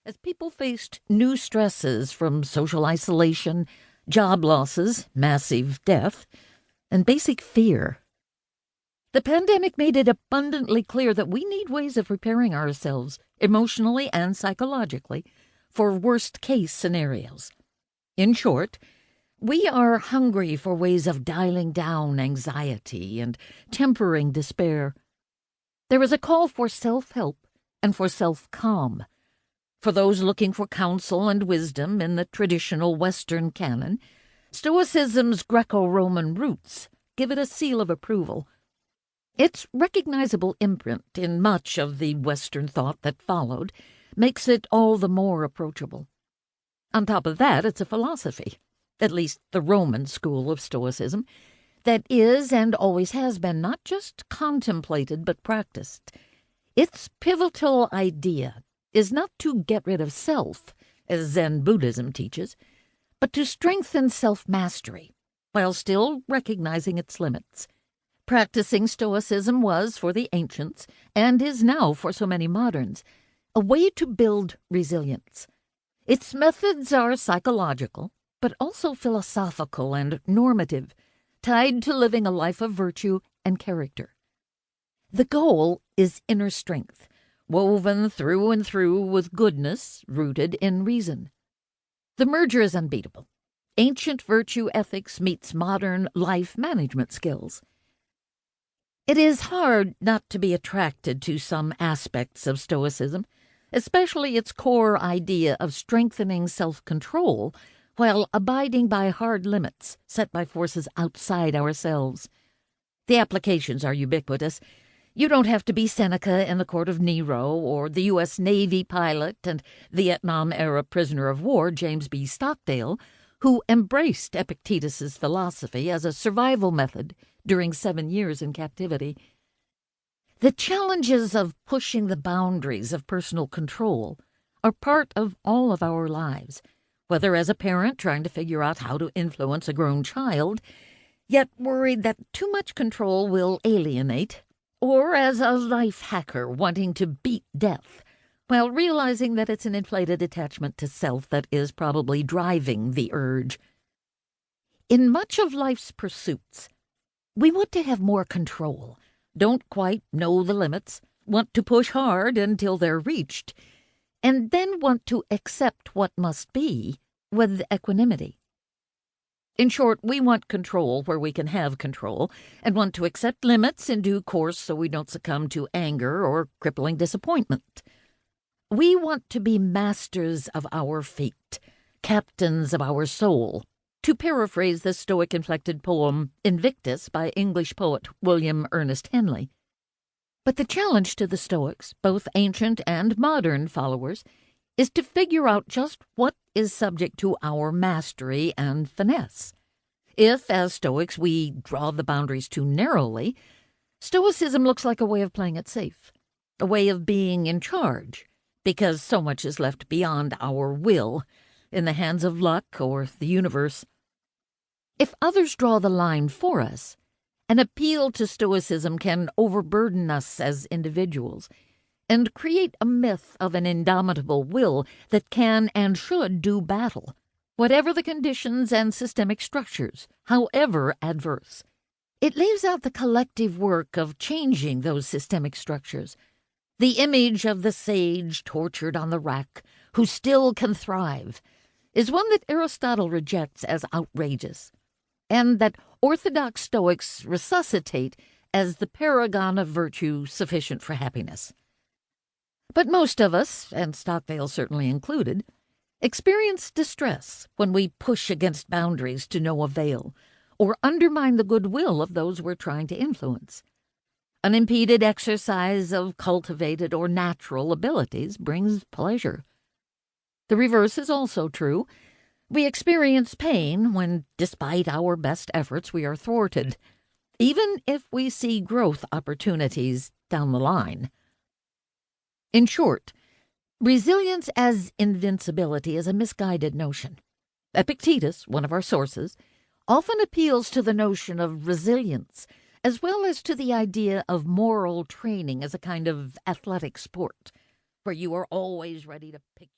as people faced new stresses from social isolation, job losses, massive death, and basic fear. The pandemic made it abundantly clear that we need ways of preparing ourselves, emotionally and psychologically, for worst-case scenarios. In short, we are hungry for ways of dialing down anxiety and tempering despair. There is a call for self-help and for self-calm. For those looking for counsel and wisdom in the traditional Western canon, Stoicism's Greco-Roman roots give it a seal of approval. Its recognizable imprint in much of the Western thought that followed makes it all the more approachable. On top of that, it's a philosophy, at least the Roman school of Stoicism, that is and always has been not just contemplated but practiced. Its pivotal idea is not to get rid of self, as Zen Buddhism teaches, but to strengthen self-mastery, while still recognizing its limits. Practicing Stoicism was, for the ancients, and is now for so many moderns, a way to build resilience. Its methods are psychological, but also philosophical and normative, tied to living a life of virtue and character. The goal is inner strength, woven through and through with goodness rooted in reason. The merger is unbeatable. Ancient virtue ethics meets modern life management skills. It is hard not to be attracted to some aspects of Stoicism, especially its core idea of strengthening self-control while abiding by hard limits set by forces outside ourselves. The applications are ubiquitous. You don't have to be Seneca in the court of Nero or the U.S. Navy pilot and Vietnam-era prisoner of war James B. Stockdale, who embraced Epictetus's philosophy as a survival method during 7 years in captivity. The challenges of pushing the boundaries of personal control are part of all of our lives, whether as a parent trying to figure out how to influence a grown child, yet worried that too much control will alienate, or as a life hacker wanting to beat death, while realizing that it's an inflated attachment to self that is probably driving the urge. In much of life's pursuits, we want to have more control, don't quite know the limits, want to push hard until they're reached, and then want to accept what must be with equanimity. In short, we want control where we can have control, and want to accept limits in due course so we don't succumb to anger or crippling disappointment. We want to be masters of our fate, captains of our soul, to paraphrase the Stoic-inflected poem Invictus by English poet William Ernest Henley. But the challenge to the Stoics, both ancient and modern followers, is to figure out just what is subject to our mastery and finesse. If, as Stoics, we draw the boundaries too narrowly, Stoicism looks like a way of playing it safe, a way of being in charge, because so much is left beyond our will, in the hands of luck or the universe. If others draw the line for us, an appeal to Stoicism can overburden us as individuals and create a myth of an indomitable will that can and should do battle, whatever the conditions and systemic structures, however adverse. It leaves out the collective work of changing those systemic structures. The image of the sage tortured on the rack, who still can thrive, is one that Aristotle rejects as outrageous, and that orthodox Stoics resuscitate as the paragon of virtue sufficient for happiness. But most of us, and Stockdale certainly included, experience distress when we push against boundaries to no avail, or undermine the goodwill of those we're trying to influence. Unimpeded exercise of cultivated or natural abilities brings pleasure. The reverse is also true. We experience pain when, despite our best efforts, we are thwarted, even if we see growth opportunities down the line. In short, resilience as invincibility is a misguided notion. Epictetus, one of our sources, often appeals to the notion of resilience, as well as to the idea of moral training as a kind of athletic sport, where you are always ready to pick your